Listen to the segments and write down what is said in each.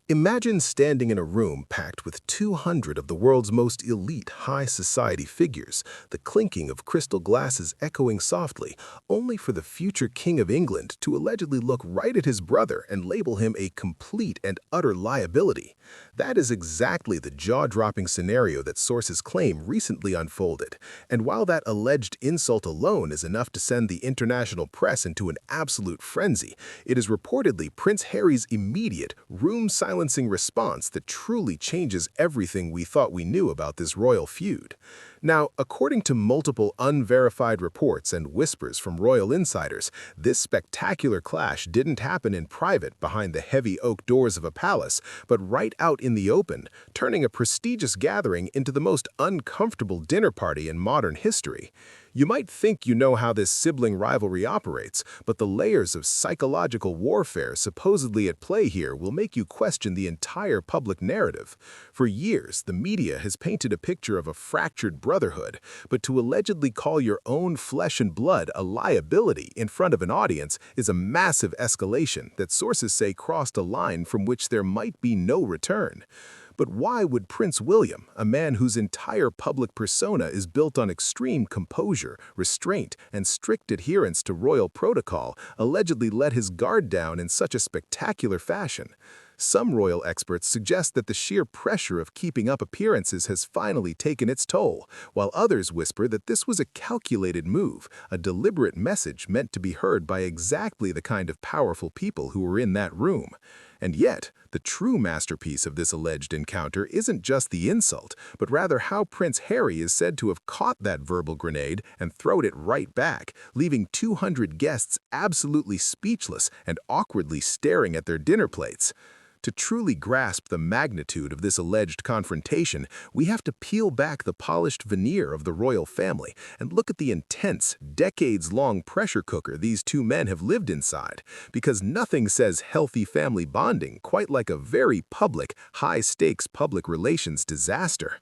Imagine standing in a room packed with 200 of the world's most elite high society figures, the clinking of crystal glasses echoing softly, only for the future King of England to allegedly look right at his brother and label him a complete and utter liability. That is exactly the jaw-dropping scenario that sources claim recently unfolded. And while that alleged insult alone is enough to send the international press into an absolute frenzy, it is reportedly Prince Harry's immediate, room-silencing response that truly changes everything we thought we knew about this royal feud. Now, according to multiple unverified reports and whispers from royal insiders, this spectacular clash didn't happen in private behind the heavy oak doors of a palace, but right out in the open, turning a prestigious gathering into the most uncomfortable dinner party in modern history. You might think you know how this sibling rivalry operates, but the layers of psychological warfare supposedly at play here will make you question the entire public narrative. For years, the media has painted a picture of a fractured brotherhood, but to allegedly call your own flesh and blood a liability in front of an audience is a massive escalation that sources say crossed a line from which there might be no return. But why would Prince William, a man whose entire public persona is built on extreme composure, restraint, and strict adherence to royal protocol, allegedly let his guard down in such a spectacular fashion? Some royal experts suggest that the sheer pressure of keeping up appearances has finally taken its toll, while others whisper that this was a calculated move, a deliberate message meant to be heard by exactly the kind of powerful people who were in that room. And yet, the true masterpiece of this alleged encounter isn't just the insult, but rather how Prince Harry is said to have caught that verbal grenade and thrown it right back, leaving 200 guests absolutely speechless and awkwardly staring at their dinner plates. To truly grasp the magnitude of this alleged confrontation, we have to peel back the polished veneer of the royal family and look at the intense, decades-long pressure cooker these two men have lived inside, because nothing says healthy family bonding quite like a very public, high-stakes public relations disaster.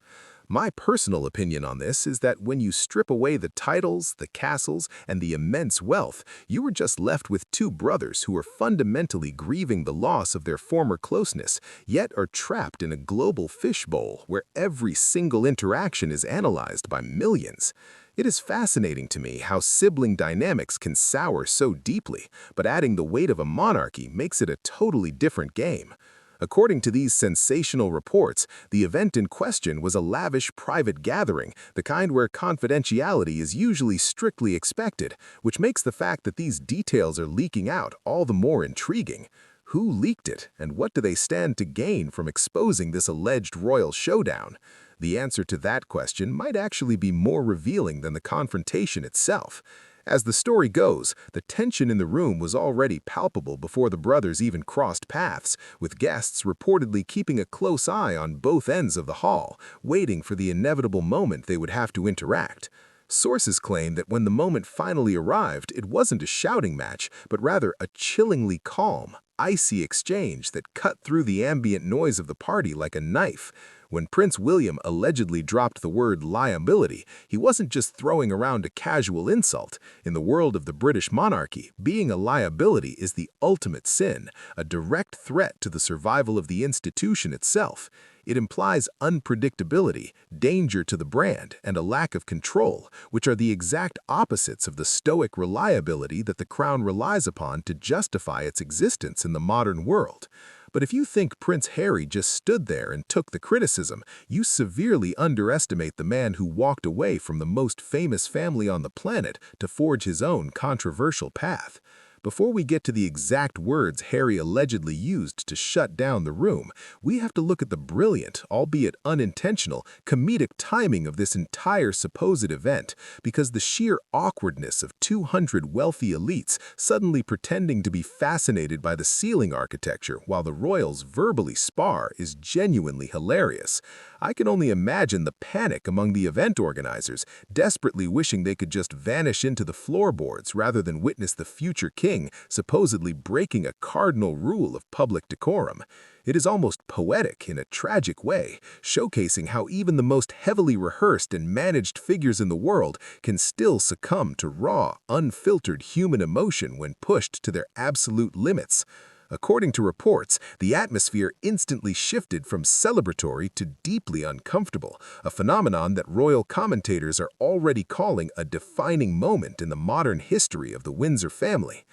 My personal opinion on this is that when you strip away the titles, the castles, and the immense wealth, you were just left with two brothers who are fundamentally grieving the loss of their former closeness, yet are trapped in a global fishbowl where every single interaction is analyzed by millions. It is fascinating to me how sibling dynamics can sour so deeply, but adding the weight of a monarchy makes it a totally different game. According to these sensational reports, the event in question was a lavish private gathering, the kind where confidentiality is usually strictly expected, which makes the fact that these details are leaking out all the more intriguing. Who leaked it, and what do they stand to gain from exposing this alleged royal showdown? The answer to that question might actually be more revealing than the confrontation itself. As the story goes, the tension in the room was already palpable before the brothers even crossed paths, with guests reportedly keeping a close eye on both ends of the hall, waiting for the inevitable moment they would have to interact. Sources claim that when the moment finally arrived, it wasn't a shouting match, but rather a chillingly calm, icy exchange that cut through the ambient noise of the party like a knife. When Prince William allegedly dropped the word liability, he wasn't just throwing around a casual insult. In the world of the British monarchy, being a liability is the ultimate sin, a direct threat to the survival of the institution itself. It implies unpredictability, danger to the brand, and a lack of control, which are the exact opposites of the stoic reliability that the crown relies upon to justify its existence in the modern world. But if you think Prince Harry just stood there and took the criticism, you severely underestimate the man who walked away from the most famous family on the planet to forge his own controversial path. Before we get to the exact words Harry allegedly used to shut down the room, we have to look at the brilliant, albeit unintentional, comedic timing of this entire supposed event, because the sheer awkwardness of 200 wealthy elites suddenly pretending to be fascinated by the ceiling architecture while the royals verbally spar is genuinely hilarious. I can only imagine the panic among the event organizers, desperately wishing they could just vanish into the floorboards rather than witness the future king supposedly breaking a cardinal rule of public decorum. It is almost poetic in a tragic way, showcasing how even the most heavily rehearsed and managed figures in the world can still succumb to raw, unfiltered human emotion when pushed to their absolute limits. According to reports, the atmosphere instantly shifted from celebratory to deeply uncomfortable, a phenomenon that royal commentators are already calling a defining moment in the modern history of the Windsor family.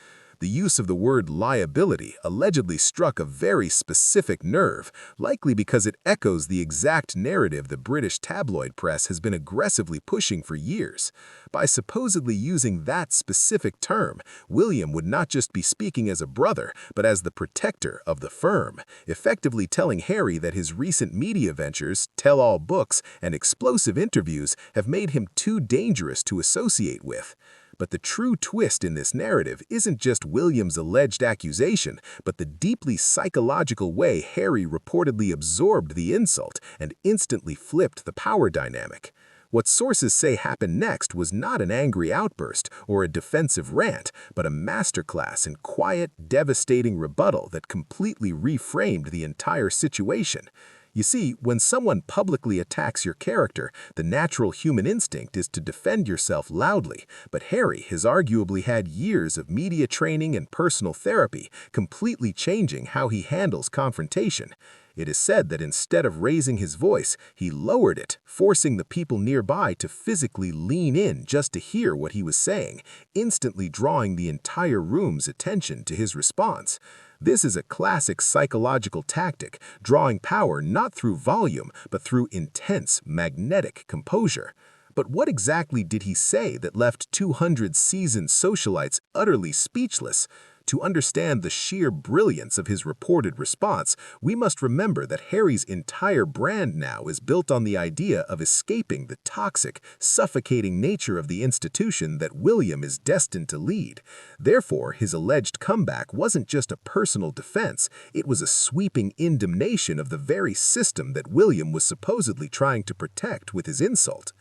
The use of the word liability allegedly struck a very specific nerve, likely because it echoes the exact narrative the British tabloid press has been aggressively pushing for years. By supposedly using that specific term, William would not just be speaking as a brother, but as the protector of the firm, effectively telling Harry that his recent media ventures, tell-all books, and explosive interviews have made him too dangerous to associate with. But the true twist in this narrative isn't just William's alleged accusation, but the deeply psychological way Harry reportedly absorbed the insult and instantly flipped the power dynamic. What sources say happened next was not an angry outburst or a defensive rant, but a masterclass in quiet, devastating rebuttal that completely reframed the entire situation. You see, when someone publicly attacks your character, the natural human instinct is to defend yourself loudly, but Harry has arguably had years of media training and personal therapy, completely changing how he handles confrontation. It is said that instead of raising his voice, he lowered it, forcing the people nearby to physically lean in just to hear what he was saying, instantly drawing the entire room's attention to his response. This is a classic psychological tactic, drawing power not through volume, but through intense, magnetic composure. But what exactly did he say that left 200 seasoned socialites utterly speechless? To understand the sheer brilliance of his reported response, we must remember that Harry's entire brand now is built on the idea of escaping the toxic, suffocating nature of the institution that William is destined to lead. Therefore, his alleged comeback wasn't just a personal defense, it was a sweeping indignation of the very system that William was supposedly trying to protect with his insult.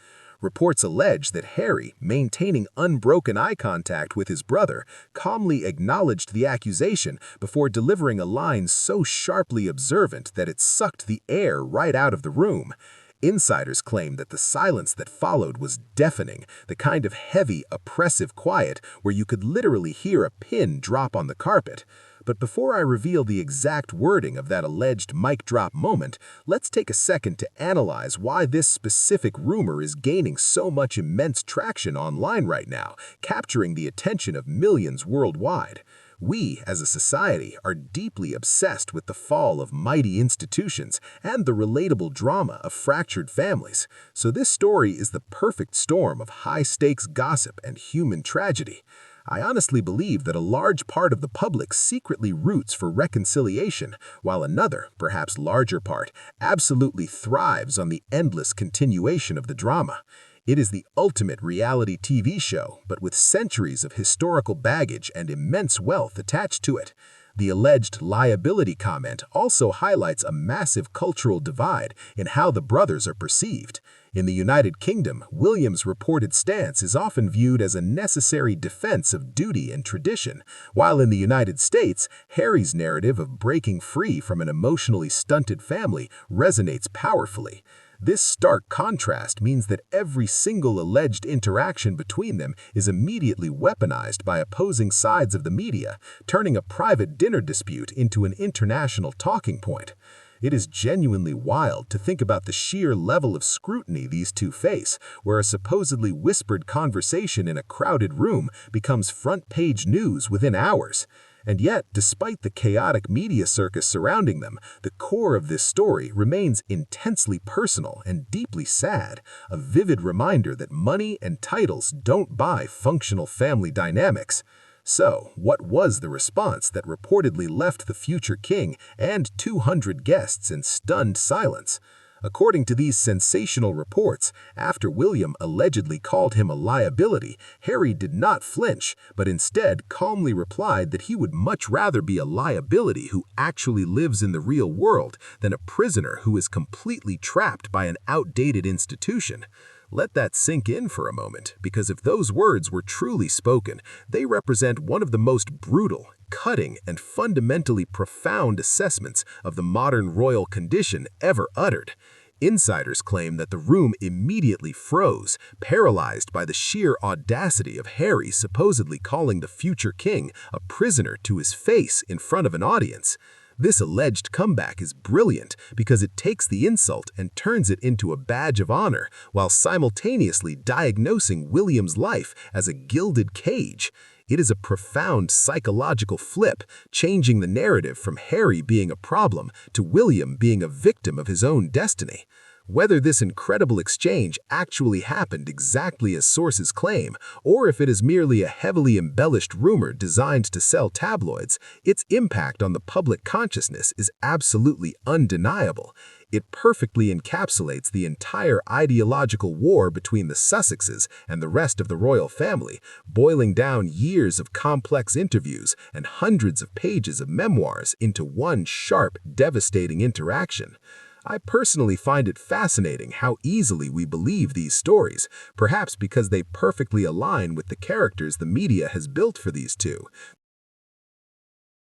Reports allege that Harry, maintaining unbroken eye contact with his brother, calmly acknowledged the accusation before delivering a line so sharply observant that it sucked the air right out of the room. Insiders claim that the silence that followed was deafening, the kind of heavy, oppressive quiet where you could literally hear a pin drop on the carpet. But before I reveal the exact wording of that alleged mic drop moment, let's take a second to analyze why this specific rumor is gaining so much immense traction online right now, capturing the attention of millions worldwide. We, as a society, are deeply obsessed with the fall of mighty institutions and the relatable drama of fractured families, so this story is the perfect storm of high-stakes gossip and human tragedy. I honestly believe that a large part of the public secretly roots for reconciliation, while another, perhaps larger part, absolutely thrives on the endless continuation of the drama. It is the ultimate reality TV show, but with centuries of historical baggage and immense wealth attached to it. The alleged liability comment also highlights a massive cultural divide in how the brothers are perceived. In the United Kingdom, William's reported stance is often viewed as a necessary defense of duty and tradition, while in the United States, Harry's narrative of breaking free from an emotionally stunted family resonates powerfully. This stark contrast means that every single alleged interaction between them is immediately weaponized by opposing sides of the media, turning a private dinner dispute into an international talking point. It is genuinely wild to think about the sheer level of scrutiny these two face, where a supposedly whispered conversation in a crowded room becomes front-page news within hours. And yet, despite the chaotic media circus surrounding them, the core of this story remains intensely personal and deeply sad, a vivid reminder that money and titles don't buy functional family dynamics. So, what was the response that reportedly left the future king and 200 guests in stunned silence? According to these sensational reports, after William allegedly called him a liability, Harry did not flinch, but instead calmly replied that he would much rather be a liability who actually lives in the real world than a prisoner who is completely trapped by an outdated institution. Let that sink in for a moment, because if those words were truly spoken, they represent one of the most brutal, cutting, and fundamentally profound assessments of the modern royal condition ever uttered. Insiders claim that the room immediately froze, paralyzed by the sheer audacity of Harry supposedly calling the future king a prisoner to his face in front of an audience. This alleged comeback is brilliant because it takes the insult and turns it into a badge of honor, while simultaneously diagnosing William's life as a gilded cage. It is a profound psychological flip, changing the narrative from Harry being a problem to William being a victim of his own destiny. Whether this incredible exchange actually happened exactly as sources claim, or if it is merely a heavily embellished rumor designed to sell tabloids, its impact on the public consciousness is absolutely undeniable. It perfectly encapsulates the entire ideological war between the Sussexes and the rest of the royal family, boiling down years of complex interviews and hundreds of pages of memoirs into one sharp, devastating interaction. I personally find it fascinating how easily we believe these stories, perhaps because they perfectly align with the characters the media has built for these two.